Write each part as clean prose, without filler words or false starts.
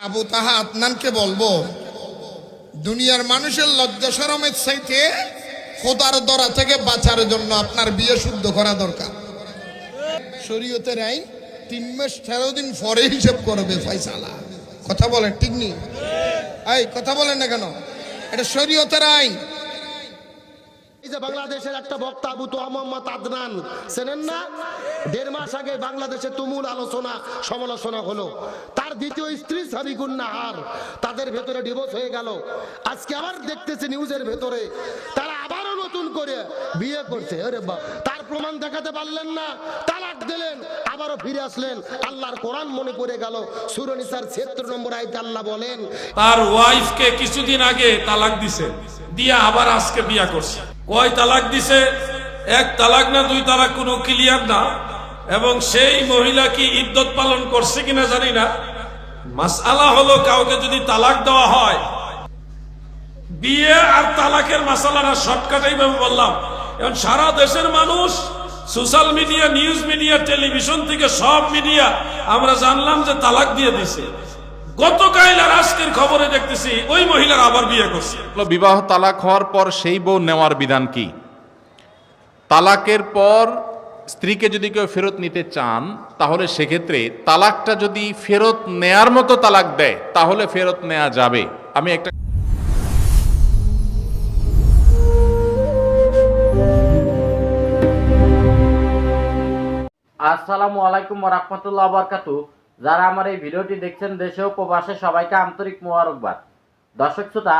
আবু তাহা আদনানকে বলবো, দুনিয়ার মানুষের লজ্জা শরমের চাইতে খোদার দরা থেকে বাঁচার জন্য আপনার বিয়ে শুদ্ধ করা দরকার। শরীয়তের আইন 3 মাস 13 দিন পরে হিসাব করবে ফয়সালা। কথা বলেন ঠিক নেই? এই কথা বলেন না কেন? এটা শরীয়তের আইন। এই যে বাংলাদেশের একটা বক্তা আবু তাহা মোহাম্মদ আদনান চেনেন না? 1.5 মাস আগে বাংলাদেশে তুমুল আলোচনা সমালোচনা হলো। তার দ্বিতীয় স্ত্রী সাবিকুন নাহার, তাদের ভেতরে ডিভোর্স হয়ে গেল। আজকে আবার দেখতেছি নিউজের ভেতরে তারা আবারও নতুন করে বিয়ে করছে। আরে বাপ, তার প্রমাণ দেখাতে পারলেন না, তালাক দিলেন, আবারও ফিরে আসলেন। আল্লাহর কোরআন মনে পড়ে গেল, সূরা নিসার 76 নম্বর আয়াতে আল্লাহ বলেন, তার ওয়াইফকে কিছুদিন আগে তালাক দিছে, দিয়া আবার আজকে বিয়া করছে। কয় তালাক দিছে? 1 তালাক না 2 তালাক, কোনো ক্লিয়ার না। এবং সেই মহিলা কি ইদ্যত পালন করছে কিনা জানি না। মাসআলা হলো, কাউকে যদি তালাক দেওয়া হয়, বিয়ে আর তালাকের মাসালাটা শর্টকাট এইভাবে বললাম। এখন সারা দেশের মানুষ social media, news media, television থেকে সব মিডিয়া আমরা জানলাম যে তালাক দিয়ে দিছে। গতকাল আর আজকের খবরে দেখতেছি ওই মহিলার আবার বিয়ে করছে। বিবাহ তালাক হওয়ার পর সেই বউ নেওয়ার বিধান কি? তালাকের পর স্ত্রীকে যদি কেউ ফেরত নিতে চান, তাহলে সেক্ষেত্রে তালাকটা যদি ফেরত নেয়ার মতো তালাক দেয়, তাহলে ফেরত নেওয়া যাবে। আমি একটা আসসালামু আলাইকুম ওয়া রাহমাতুল্লাহি ওয়া বারাকাতুহু। যারা আমার এই ভিডিওটি দেখছেন দেশে ও প্রবাসে, সবাইকে আন্তরিক মোবারকবাদ। দর্শক শ্রোতা,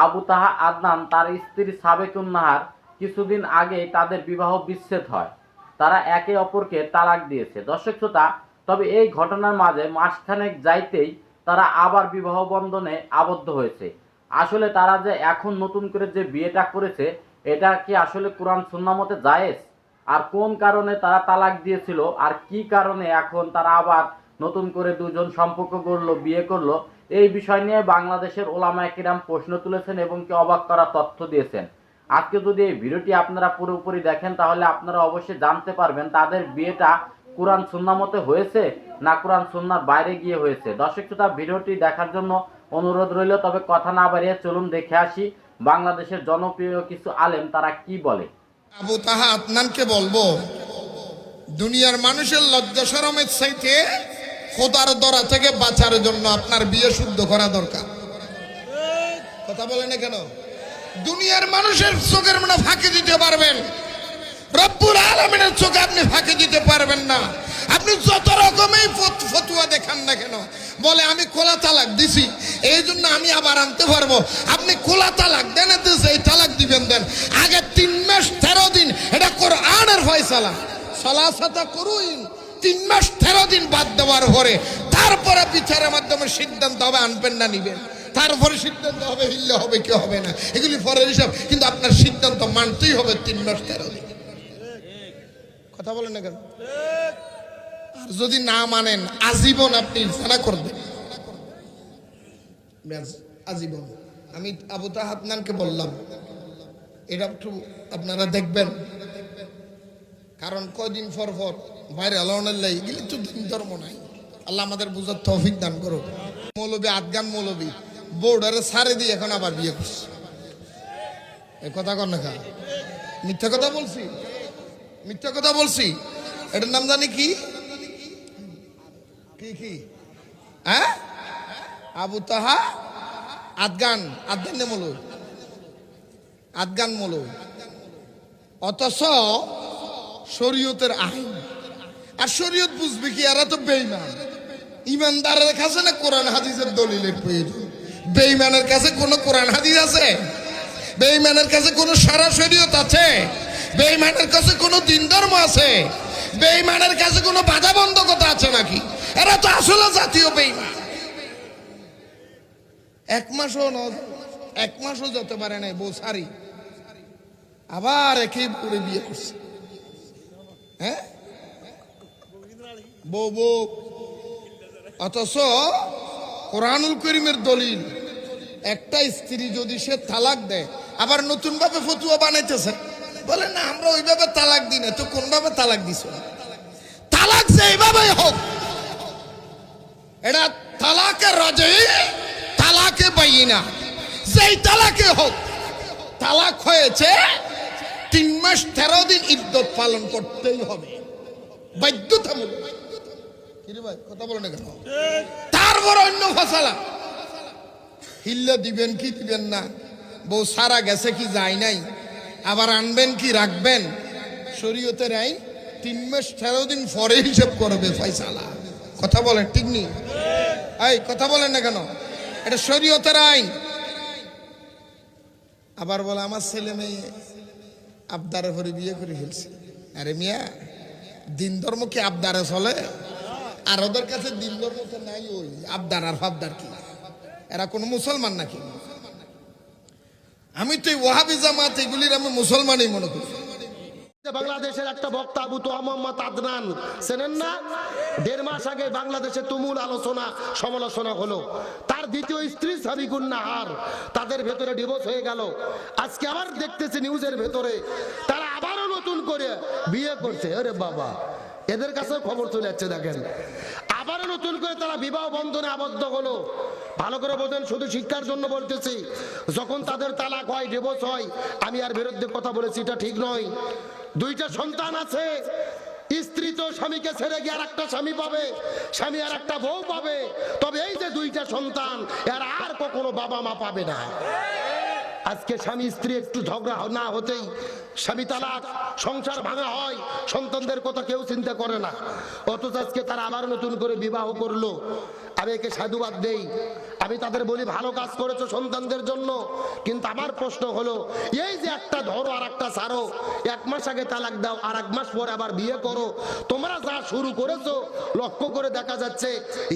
আবু তাহা আদনান তার স্ত্রী সাবেকুন নাহার কিছুদিন আগে তাদের বিবাহ বিচ্ছেদ হয়। তারা একে অপরকে তালাক দিয়েছে। দর্শক শ্রোতা, তবে এই ঘটনার মাঝে মাসখানেক যাইতেই তারা আবার বিবাহ বন্ধনে আবদ্ধ হয়েছে। আসলে তারা যে এখন নতুন করে যে বিয়েটা করেছে, এটা কি আসলে কোরআন সুন্নাহ মতে জায়েজ? আর কোন কারণে তারা তালাক দিয়েছিল, আর কি কারণে এখন তারা আবার নতুন করে দুজন সম্পর্ক করলো, বিয়ে করলো, এই বিষয় নিয়ে বাংলাদেশের ওলামায়ে কিরাম প্রশ্ন তুলেছেন এবং কি অবাক করা তথ্য দিয়েছেন। আজকে যদি এই ভিডিওটি আপনারা পুরোপুরি দেখেন, তাহলে আপনারা অবশ্যই জানতে পারবেন তাদের বিয়েটা কোরআন সুন্নাহ মতে হয়েছে না কোরআন সুন্নাহর বাইরে গিয়ে হয়েছে। দর্শক শ্রোতা, ভিডিওটি দেখার জন্য অনুরোধ রইল। তবে কথা না বাড়িয়ে চলুন দেখে আসি বাংলাদেশের জনপ্রিয় কিছু আলেম তারা কি বলে। আবু তাহা আদনানকে বলবো, দুনিয়ার মানুষের লজ্জা শরমের চাইতে খোদার দরা থেকে বাঁচার জন্য আপনার বিয়ে শুদ্ধ করা দরকার। কথা বলেন না কেন? দুনিয়ার মানুষের চোখের মনে ফাঁকি দিতে পারবেন, রব্বুল আলামিনের চোখে আপনি ফাঁকি দিতে পারবেন না। আপনি যত রকমের ফতুয়া দেখান না কেন, বলে আমি খোলা তালাক দিছি, এই জন্য আমি আবার আনতে পারবো। আপনি খোলা তালাক দেন, এই তালাক দিবেন দেন, আগে 3 মাস 13 দিন এটা কোরআনের ফয়সালা। সালাসাতা করুন, 3 মাস 13 দিন বাদ দেওয়ার পরে তারপরে বিচারের মাধ্যমে সিদ্ধান্ত হবে আনবেন না নিবেন। তারপরে সিদ্ধান্ত হবে হিল্লে হবে কি হবে না, এগুলি পরের হিসাব। কিন্তু আপনার সিদ্ধান্ত মানতেই হবে 3 মাস 13 দিন। কথা বলেন না কেন? আর যদি না মানেন আজীবন আপনি জানা করবেন, আজীবন। আমি আবু তাহা আদনানকে বললাম এটা একটু আপনারা দেখবেন, কারণ কয়দিন পর পর বাইরে আলোনের লাই গেলে তো দিন ধর্ম নাই। আল্লাহ আমাদের বুঝার তৌফিক দান করো। মৌলবী আদগান মৌলবী বোর্ডারে সারে দিয়ে এখন আবার বিয়ে করছে। এই কথা কর না, মিথ্যা কথা বলছি, মিথ্যা কথা বলছি। এটার নাম জানি কি কি কি হ্যাঁ? আবু তাহা আদগান, আদগান মৌলবী, আদগান মৌলবী। অথচ শরীয়তের আইন, আর শরীয়ত বুঝবে কি? এরা তো বেঈমান। ইমানদারের কাছে না কোরআন হাদিসের দলিলের প্রয়োজন। বেঈমানের কাছে কোনো কোরআন হাদিস আছে? বেঈমানের কাছে কোনো সারা শরীয়ত আছে? বেঈমানের কাছে কোনো দিন ধর্ম আছে? বেঈমানের কাছে কোনো বাধা বন্ধকতা আছে নাকি? এরা তো আসলে জাতীয় বেঈমান। 1 মাসও যেতে পারে নাই বউ সারি, আবার একই করে বিয়ে করছে। হ্যাঁ, বউ বউ। অথচ কোরআনুল করিমের দলিল, একটা স্ত্রী যদি সে তালাক দেয়, আবার নতুন ভাবে ফতুয়া বানাইতেছে, বলে না আমরা ওইভাবে তালাক দিই না। তো কোন ভাবে তালাক দিছ? তালাক যে এইভাবে হোক, এটা তালাকে রাজে তালাকে বাইনা, যেই তালাকে হোক, তালাক হয়েছে 3 মাস 13 দিন ইদ্যত পালন করতেই হবে, বাধ্যতামূলক। কি রে ভাই, কথা বলেন না কেন? তারপর অন্য ফসলা হিল্লা দিবেন কি দিবেন না, বউ সারা গেছে কি যায় নাই, আবার আনবেন কি রাখবেন, শরীয়তের আইন 3 মাস 13 দিন পরে হিসাব করবে ফয়সালা। কথা বলেন ঠিক নেই? এই কথা বলেন না কেন? এটা শরীয়তের আইন। আবার বলে আমার ছেলে মেয়ে আবদারে করে বিয়ে করে ফেলছে। আরে মিয়া, দিন ধর্ম কি আবদারে চলে? আর ওদের কাছে দিন ধর্ম তো নাই, ওই আবদার আর ফাবদার কি? এরা কোন মুসলমান নাকি? আমি তো ওয়াহাবি জামাত এগুলির আমি মুসলমানই মনে করি। বাংলাদেশের একটা বক্তা আবু তোহা মোহাম্মদ আদনান, চেনেন না? 1.5 মাস আগে বাংলাদেশে তুমুল আলোচনা সমালোচনা হলো। তার দ্বিতীয় স্ত্রী সাবিকুন নাহার, তাদের ভেতরে ডিভোর্স হয়ে গেল। আজকে আবার দেখতেছি নিউজের ভেতরে তারা আবারও নতুন করে বিয়ে করছে। আরে বাবা, এদের কাছে খবর চলে যাচ্ছে। দেখেন, আবারও নতুন করে তারা বিবাহ বন্ধনে আবদ্ধ হলো। ভালো করে বোঝেন, শুধু শিক্ষার জন্য বলতেছি। যখন তাদের তালাক হয়, ডিভোর্স হয়, আমি আর বিরুদ্ধে কথা বলেছি, এটা ঠিক নয়। 2টা সন্তান আছে, স্ত্রী তো স্বামীকে ছেড়ে গিয়ে আর একটা স্বামী পাবে, স্বামী আর একটা বউ পাবে। তবে এই যে 2টা সন্তান, এর আর কখনো বাবা মা পাবে না। আজকে স্বামী স্ত্রী একটু ঝগড়া না হতেই স্বামী তালাক, সংসার ভাঙা হয়, সন্তানদের কথা কেউ চিন্তা করে না। অথচ আজকে তারা আবার নতুন করে বিবাহ করলো। আমি একে সাধুবাদ দেই, আমি তাদের বলি ভালো কাজ করেছো সন্তানদের জন্য। কিন্তু আমার প্রশ্ন হলো, এই যে একটা ধরো আর একটা ছাড়ো, 1 মাস আগে তালাক দাও আর 1 মাস পরে আবার বিয়ে করো, তোমরা যা শুরু করেছো লক্ষ্য করে দেখা যাচ্ছে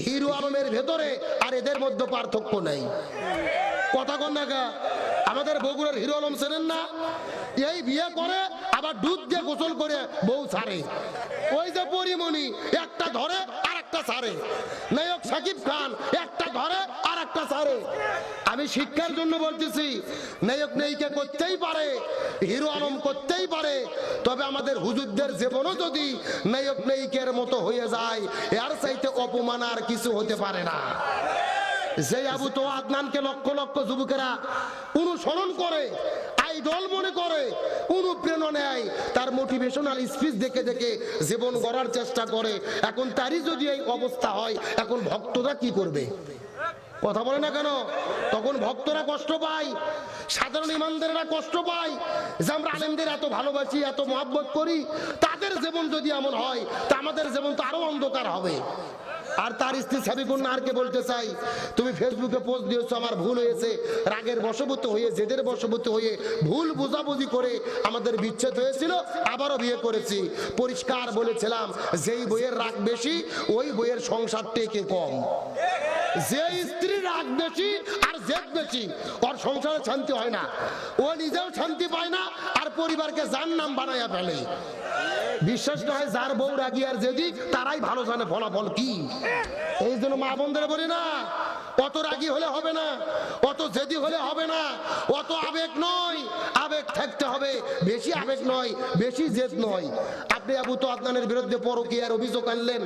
হিরো আলমের ভেতরে আর এদের মধ্যে পার্থক্য নেই। কথা কন না? আমাদের বগুড়ার হিরো আলম চেনেন না? এই বিয়ে করে আবার দুধ দিয়ে গোসল করে বউ ছাড়ে। ওই যে পরিমণি, একটা ধরে আর একটা ছাড়ে। নায়ক সাকিব খান, একটা ধরে আর একটা ছাড়ে। আমি শিক্ষার জন্য বলতেছি, নায়ক নায়িকা করতেই পারে, হিরো আলম করতেই পারে, তবে আমাদের হুজুরদের জীবনও যদি নায়ক নায়িকার মতো হয়ে যায়, এর চাইতে অপমান আর কিছু হতে পারে না। যে আবু তোহা আদনানকে লক্ষ লক্ষ যুবকেরা অনুসরণ করে, আইডল মনে করে, অনুপ্রেরণা নেয়, তার মোটিভেশনাল স্পিচ দেখে দেখে জীবন গড়ার চেষ্টা করে, এখন তারই যদি এই অবস্থা হয়, এখন ভক্তরা কি করবে? কথা বলে না কেন? তখন ভক্তরা কষ্ট পায়, সাধারণ ইমানদারেরা কষ্ট পায় যে আমরা আলেমদের এত ভালোবাসি, এত মহব্বত করি, তাদের জীবন যদি এমন হয়, তা আমাদের জীবন তো আরো অন্ধকার হবে। আর তার স্ত্রী সাবিকুন নাহারকে বলতে চাই, তুমি ফেসবুকে পোস্ট দিয়েছো, আমার ভুল হয়েছে, রাগের বশবর্তী হয়ে, জেদের বশবর্তী হয়ে, ভুল বুঝাবুঝি করে আমাদের বিচ্ছেদ হয়েছিল, আবারও বিয়ে করেছি। পরিষ্কার বলেছিলাম, যেই বইয়ের রাগ বেশি ওই বইয়ের সংসার টেকে কম। যে স্ত্রী রাগ বেশি আর জেদ বেশি, ওর সংসারে শান্তি হয় না, ও নিজেও শান্তি পায় না, আর পরিবারকে জাহান্নাম বানাইয়া ফেলে। বিশ্বাস না হয়, যার বউ রাগি আর জেদি, তারাই ভালো জানে ফলাফল কি। এই জন্য মা বোনদের বলি না, অত রাগি হলে হবে না, অত জেদি হলে হবে না, অত আবেগ নয়, আবেগ থাকতে হবে, বেশি আবেগ নয়, বেশি জেদ নয়। আপনি আবু তোহা আদনানের বিরুদ্ধে পরকীয়ার অভিযোগ আনলেন,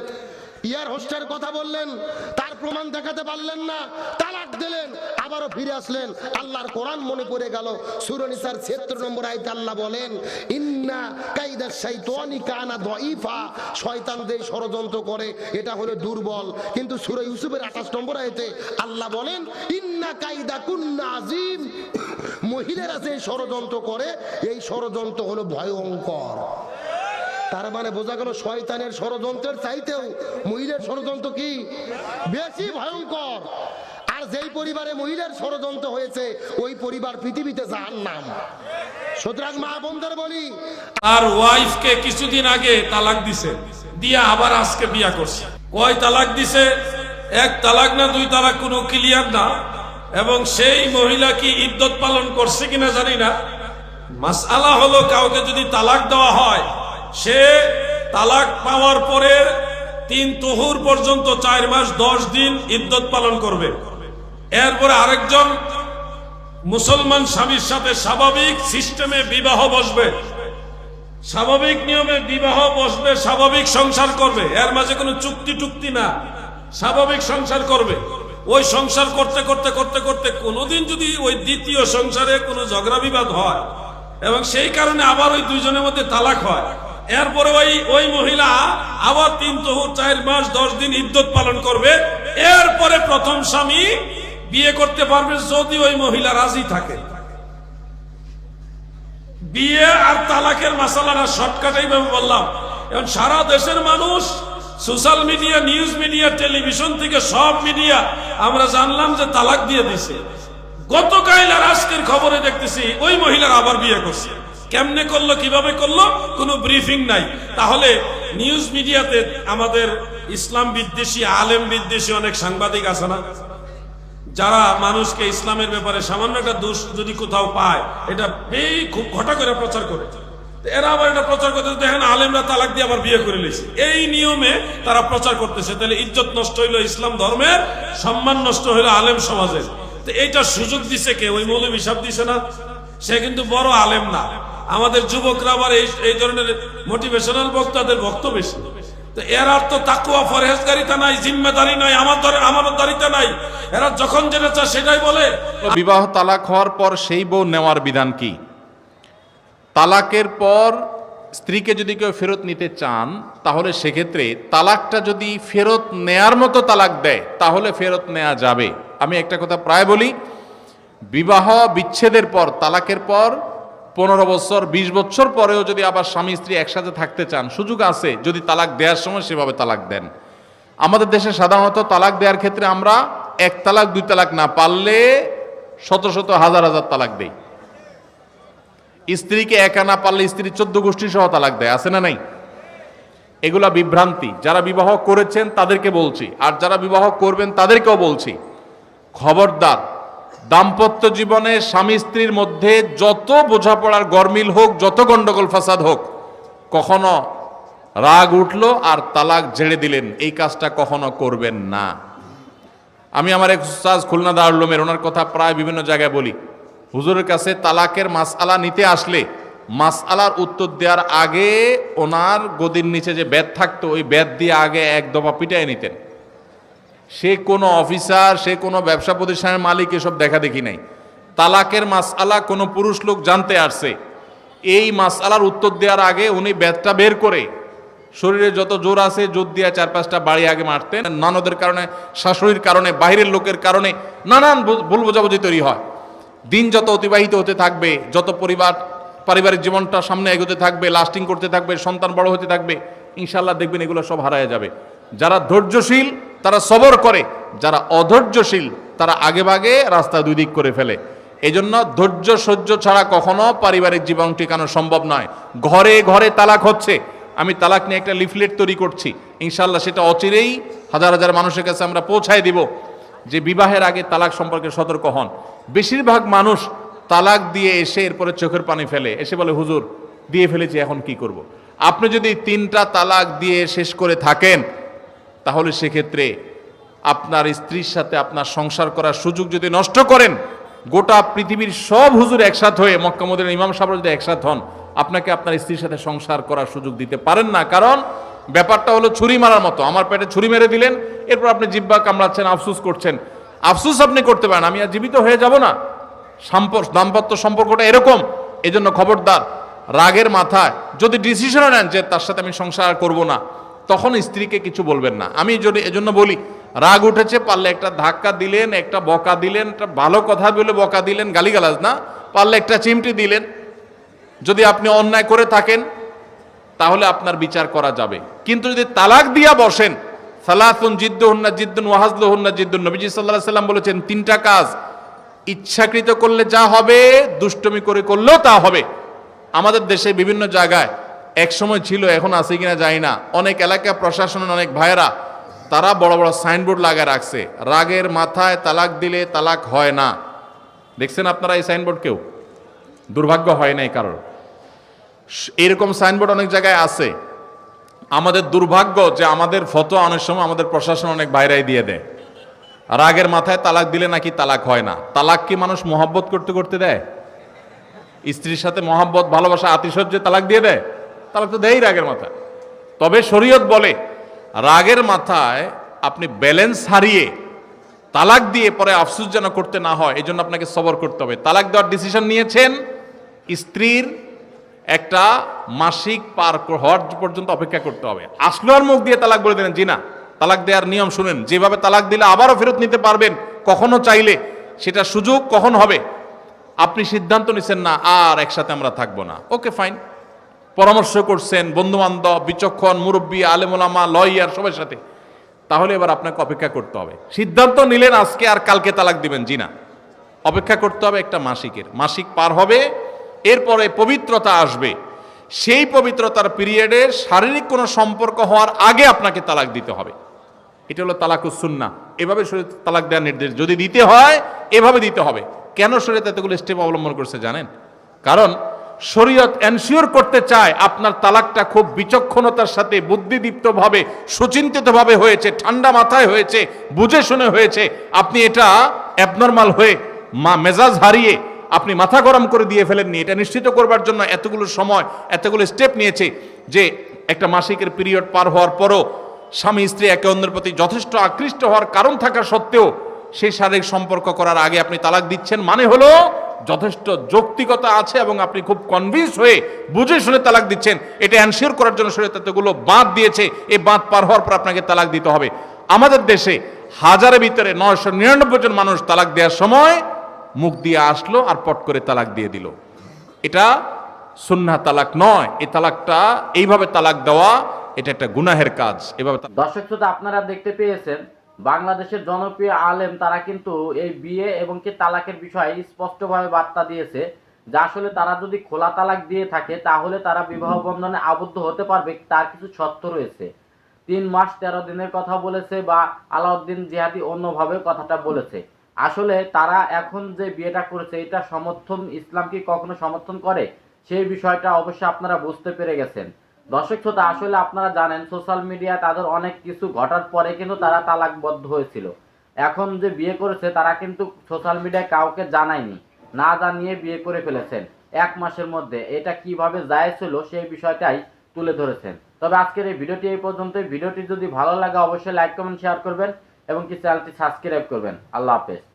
ইয়ার হোস্টের কথা বললেন, তার প্রমাণ দেখাতে পারলেন না, তালাক দিলেন, আবারও ফিরে আসলেন। আল্লাহর কোরআন মনে পড়ে গেল, সূরা নিসার 76 নম্বর আয়াতে আল্লাহ বলেন, ইন্না কাইদা শাইতানি কানা দাঈফা, শয়তান যে ষড়যন্ত্র করে এটা হলো দুর্বল। কিন্তু সূরা ইউসুফের 28 নম্বর আয়াতে আল্লাহ বলেন, ইন্না কাইদা কুন্না আযীম, মহিলারা যে ষড়যন্ত্র করে এই ষড়যন্ত্র হলো ভয়ঙ্কর। তার মানে বোঝা গেল, শয়তানের ষড়যন্ত্রের চাইতেও মহিলার ষড়যন্ত্র কি বেশি ভয়ঙ্কর। আর যেই পরিবারে মহিলার ষড়যন্ত্র হয়েছে, ওই পরিবার পৃথিবীতে জাহান্নাম। সুতরাং মা বোনদের বলি, আর ওয়াইফকে কিছুদিন আগে তালাক দিছে, দিয়া আবার আজকে বিয়া করছে। কয় তালাক দিছে? 1 তালাক না 2 তালাক, কোনো ক্লিয়ার না। এবং সেই মহিলা কি ইদ্যত পালন করছে কিনা জানি না। মাসআলা হলো, কাউকে যদি তালাক দেওয়া হয়, সে তালাক পাওয়ার পরে 3 তুহুর পর্যন্ত 4 মাস 10 দিন ইদ্যত পালন করবে। এরপরে আরেকজন মুসলমান স্বামীর সাথে স্বাভাবিক সিস্টেমে বিবাহ বসবে, স্বাভাবিক নিয়মে বিবাহ বসবে, স্বাভাবিক সংসার করবে। এর মাঝে কোনো চুক্তি টুক্তি না, স্বাভাবিক সংসার করবে। ওই সংসার করতে করতে করতে করতে কোনোদিন যদি ওই দ্বিতীয় সংসারে কোনো ঝগড়া বিবাদ হয় এবং সেই কারণে আবার ওই দুইজনের মধ্যে তালাক হয়, এরপরে ওই মহিলা আবার 3 তহুর 4 মাস 10 দিন ইদ্যত পালন করবে, এরপরে প্রথম স্বামী বিয়ে করতে পারবে যদি ওই মহিলা রাজি থাকে। বিয়ে আর তালাকের মাসালাটা শর্টকাট এইভাবে বললাম। এখন সারা দেশের মানুষ social media, news media, television থেকে সব মিডিয়া আমরা জানলাম যে তালাক দিয়ে দিছে। গতকাল আর আজকের খবরে দেখতেছি ওই মহিলার আবার বিয়ে করছে। কেমনে করলো, কিভাবে করলো, কোনো ব্রিফিং নাই। তাহলে নিউজ মিডিয়াতে আমাদের ইসলাম বিদ্বেষী, আলেম বিদ্বেষী অনেক সাংবাদিক আছে না, যারা মানুষকে ইসলামের ব্যাপারে সামান্য একটা দোষ যদি কোথাও পায় এটা খুব ঘটা করে প্রচার করে। এরা আবার এটা প্রচার করতে দেখেন আলেমরা তালাক দিয়ে আবার বিয়ে করে নিয়েছে, এই নিয়মে তারা প্রচার করতেছে। তাহলে ইজ্জত নষ্ট হইলো ইসলাম ধর্মের, সম্মান নষ্ট হইলো আলেম সমাজের। তো এইটা সুযোগ দিছে কে? ওই মৌলবী সাহেব দিছে না? সে কিন্তু বড় আলেম না। আমাদের যুবকরা আবার এই ধরনের মোটিভেশনাল বক্তাদের বক্তব্য বেশি। তো এর অর্থ তাকওয়া ফরহেজগারিতা নাই, জিম্মেদারি নাই, আমানতদারিতা নাই। এরা যখন যেটা চায় সেটাই বলে। বিবাহ তালাক হওয়ার পর সেই বউ নেওয়ার বিধান কি? তালাকের পর স্ত্রীকে যদি কেউ ফেরত নিতে চান তাহলে সেক্ষেত্রে তালাকটা যদি ফেরত নেয়ার মতো তালাক দেয় তাহলে ফেরত নেওয়া যাবে। আমি একটা কথা প্রায় বলি, বিবাহ বিচ্ছেদের পর, তালাকের পর 15 বছর 20 বছর পরেও যদি আবার স্বামী স্ত্রী একসাথে থাকতে চান, সুযোগ আছে যদি তালাক দেওয়ার সময় সেভাবে তালাক দেন। আমাদের দেশে সাধারণত তালাক দেওয়ার ক্ষেত্রে আমরা 1 তালাক 2 তালাক না, পারলে শত শত হাজার হাজার তালাক দেই। স্ত্রীকে একা না পারলে স্ত্রী 14 গোষ্ঠী সহ তালাক দেয়, আছে না নাই? এগুলা বিভ্রান্তি। যারা বিবাহ করেছেন তাদেরকে বলছি, আর যারা বিবাহ করবেন তাদেরকেও বলছি, খবরদার, দাম্পত্য জীবনে স্বামী স্ত্রীর মধ্যে যত বোঝাপড়ার গরমিল হোক, যত গন্ডগোল ফাসাদ হোক, কখনো রাগ উঠলো আর তালাক ঝেড়ে দিলেন, এই কাজটা কখনো করবেন না। আমি আমার এক উস্তাদ খুলনা দারুল উলুমের, ওনার কথা প্রায় বিভিন্ন জায়গায় বলি। হুজুরের কাছে তালাকের মাসআলা নিতে আসলে মাসআলার উত্তর দেওয়ার আগে ওনার গদির নিচে যে বেত থাকতো ওই বেত দিয়ে আগে 1 দফা পিটাই নিতেন। সে কোনো অফিসার, সে কোনো ব্যবসা প্রতিষ্ঠানের মালিক, এসব দেখা দেখি নাই। তালাকের মাসআলা কোনো পুরুষ লোক জানতে আসছে, এই মাসআলার উত্তর দেওয়ার আগে উনি বেতটা বের করে শরীরে যত জোর আছে জোর দিয়ে 4-5টা বাড়ি আগে মারতেন। ননদের কারণে, শাশুড়ির কারণে, বাইরের লোকের কারণে নানান ভুল বোঝাবুঝি তৈরি হয়। দিন যত অতিবাহিত হতে থাকবে, যত পারিবারিক জীবনটা সামনে এগোতে থাকবে, লাস্টিং করতে থাকবে, সন্তান বড় হতে থাকবে, ইনশাআল্লাহ দেখবেন এগুলো সব হারায় যাবে। যারা ধৈর্যশীল তারা সবর করে, যারা অধৈর্যশীল তারা আগে ভাগে রাস্তা 2 দিক করে ফেলে। এই জন্য ধৈর্য সহ্য ছাড়া কখনো পারিবারিক জীবন টিকানো সম্ভব নয়। ঘরে ঘরে তালাক হচ্ছে, আমি তালাক নিয়ে একটা লিফলেট তৈরি করছি, ইনশাআল্লাহ সেটা অচিরেই হাজার হাজার মানুষের কাছে আমরা পৌঁছায় দিব যে বিবাহের আগে তালাক সম্পর্কে সতর্ক হন। বেশিরভাগ মানুষ তালাক দিয়ে এসে এরপরে চোখের পানি ফেলে, এসে বলে হুজুর দিয়ে ফেলেছি এখন কি করব। আপনি যদি 3টা তালাক দিয়ে শেষ করে থাকেন তাহলে সেক্ষেত্রে আপনার স্ত্রীর সাথে আপনার সংসার করার সুযোগ যদি নষ্ট করেন, গোটা পৃথিবীর সব হুজুর একসাথে হয়ে, মক্কা মদিনার ইমাম সাহেবরা যদি একসাথে হন, আপনাকে আপনার স্ত্রীর সাথে সংসার করার সুযোগ দিতে পারেন না। কারণ ব্যাপারটা হলো ছুরি মারার মতো। আমার পেটে ছুরি মেরে দিলেন, এরপর আপনি জিহ্বা কামড়াচ্ছেন, আফসুস করছেন। আফসুস আপনি করতে পারেন, আমি আর জীবিত হয়ে যাব না। দাম্পত্য সম্পর্কটা এরকম। এজন্য খবরদার, রাগের মাথায় যদি ডিসিশনও নেন যে তার সাথে আমি সংসার করব না, তখন স্ত্রীকে কিছু বলবেন না। আমি যদি এজন্য বলি, রাগ উঠেছে, পারলে একটা ধাক্কা দিলেন, একটা বকা দিলেন, একটা ভালো কথা বলে বকা দিলেন, গালিগালাজ না, পারলে একটা চিমটি দিলেন। যদি আপনি অন্যায় করে থাকেন তাহলে আপনার বিচার করা যাবে। কিন্তু যদি তালাক দিয়া বসেন, সালাসুন জিদ্দুহুন্না জিদ্দুন ওয়া হাজলুহুন্না জিদ্দুন, নবীজি সাল্লাল্লাহু আলাইহি সাল্লাম বলেছেন 3টা কাজ ইচ্ছাকৃত করলে যা হবে, দুষ্টমি করে করলেও তা হবে। আমাদের দেশে বিভিন্ন জায়গায় এক সময় ছিল, এখন আছে কিনা জানি না, অনেক এলাকা প্রশাসনের অনেক ভাইয়েরা তারা বড় বড় সাইনবোর্ড লাগায় রাখছে, রাগের মাথায় তালাক দিলে তালাক হয় না। দেখছেন আপনারা এই সাইনবোর্ড? কেউ দুর্ভাগ্য হয় নাই কারোর। এরকম সাইনবোর্ড অনেক জায়গায় আছে। আমাদের দুর্ভাগ্য যে আমাদের ফতোয়া অনেক সময় আমাদের প্রশাসন অনেক বাইরে দিয়ে দেয়, রাগের মাথায় তালাক দিলে নাকি তালাক হয় না। তালাক কি মানুষ মহব্বত করতে করতে দেয়? স্ত্রীর সাথে মহব্বত, ভালোবাসা, আতিশয্যে তালাক দিয়ে দেয়? তালাক তো দেয়ই রাগের মাথায়। তবে শরীয়ত বলে রাগের মাথায় আপনি ব্যালেন্স হারিয়ে তালাক দিয়ে পরে আফসোস যেন করতে না হয়, এই জন্য আপনাকে সবর করতে হবে। তালাক দেওয়ার ডিসিশন নিয়েছেন, স্ত্রীর একটা মাসিক পার হওয়ার পর্যন্ত অপেক্ষা করতে হবে। আসলো আর মুখ দিয়ে তালাক বলে দিলেন, জি না, তালাক দেওয়ার নিয়ম শুনেন, যেভাবে তালাক দিলে আবারও ফেরত নিতে পারবেন কখনো চাইলে, সেটা সুযোগ কখন হবে। আপনি সিদ্ধান্ত নিছেন না আর একসাথে আমরা থাকবো না, ওকে ফাইন, পরামর্শ করছেন বন্ধু বান্ধব, বিচক্ষণ মুরব্বী, আলেমুলামা, লয়ার সবার সাথে, তাহলে এবার আপনাকে অপেক্ষা করতে হবে। সিদ্ধান্ত নিলেন আজকে আর কালকে তালাক দিবেন, জি না, অপেক্ষা করতে হবে একটা মাসিকের। মাসিক পার হবে, এরপরে পবিত্রতা আসবে, সেই পবিত্রতার পিরিয়ডে শারীরিক কোনো সম্পর্ক হওয়ার আগে আপনাকে তালাক দিতে হবে। এটা হলো তালাকুস সুন্নাহ। এভাবে শরীয়ত তালাক দেওয়ার নির্দেশ, যদি দিতে হয় এভাবে দিতে হবে। কেন শরীয়ত এতগুলো স্টেপ অবলম্বন করছে জানেন? কারণ শরীয়ত এনশিওর করতে চায় আপনার তালাকটা খুব বিচক্ষণতার সাথে, বুদ্ধিদীপ্তভাবে, সুচিন্তিতভাবে হয়েছে, ঠান্ডা মাথায় হয়েছে, বুঝে শুনে হয়েছে। আপনি এটা অ্যাবনর্মাল হয়ে মেজাজ হারিয়ে আপনি মাথা গরম করে দিয়ে ফেলেননি। এটা নিশ্চিত করবার জন্য এতগুলো সময়, এতগুলো স্টেপ নিয়েছে যে একটা মাসিকের পিরিয়ড পার হওয়ার পরও স্বামী স্ত্রী একে অন্যের প্রতি যথেষ্ট আকৃষ্ট হওয়ার কারণ থাকা সত্ত্বেও সেই শারীরিক সম্পর্ক করার আগে আপনি তালাক দিচ্ছেন, মানে হলো যথেষ্ট যৌক্তিকতা আছে এবং আপনি খুব কনভিন্স হয়ে বুঝে শুনে তালাক দিচ্ছেন। এটা এনশিওর করার জন্য শরীয়ত এতগুলো বাঁধ দিয়েছে। এই বাঁধ পার হওয়ার পর আপনাকে তালাক দিতে হবে। আমাদের দেশে হাজারের ভিতরে 999 জন মানুষ তালাক দেওয়ার সময় মুখ দিয়ে আসলো আর পট করে তালাক দিয়ে দিল। এটা সুন্নাহ তালাক নয়। এই তালাকটা, এইভাবে তালাক দেওয়া, এটা একটা গুনাহের কাজ। এভাবে দর্শক শ্রোতা, আপনারা দেখতে পেয়েছেন বাংলাদেশের জনপ্রিয় আলেম তারা কিন্তু এই বিয়ে এবং কি তালাকের বিষয়ে স্পষ্টভাবে বার্তা দিয়েছে যে আসলে তারা যদি খোলা তালাক দিয়ে থাকে তাহলে তারা বিবাহ বন্ধনে আবদ্ধ হতে পারবে, তার কিছু শর্ত রয়েছে। 3 মাস 13 দিনের কথা বলেছে, বা আলাউদ্দিন জিহাদি অন্যভাবে কথাটা বলেছে। আসলে তারা এখন যে বিয়েটা করেছে এটা সমর্থন, ইসলাম কি কখনো সমর্থন করে, সেই বিষয়টা অবশ্যই আপনারা বুঝতে পেরে গেছেন। দর্শক শ্রোতা, আসলে আপনারা জানেন সোশ্যাল মিডিয়া তাদের অনেক কিছু ঘটার পরে কিন্তু তারা তালাকবদ্ধ হয়েছিল। এখন যে বিয়ে করেছে তারা কিন্তু সোশ্যাল মিডিয়ায় কাউকে জানায়নি, না জানিয়ে বিয়ে করে ফেলেছেন 1 মাসের মধ্যে। এটা কিভাবে জায়েজ হলো সেই বিষয়টাই তুলে ধরেছেন। তবে আজকের এই ভিডিওটি এই পর্যন্তই। ভিডিওটি যদি ভালো লাগে অবশ্যই লাইক, কমেন্ট, শেয়ার করবেন এবং কি চ্যানেলটি সাবস্ক্রাইব করবেন। আল্লাহ হাফেজ।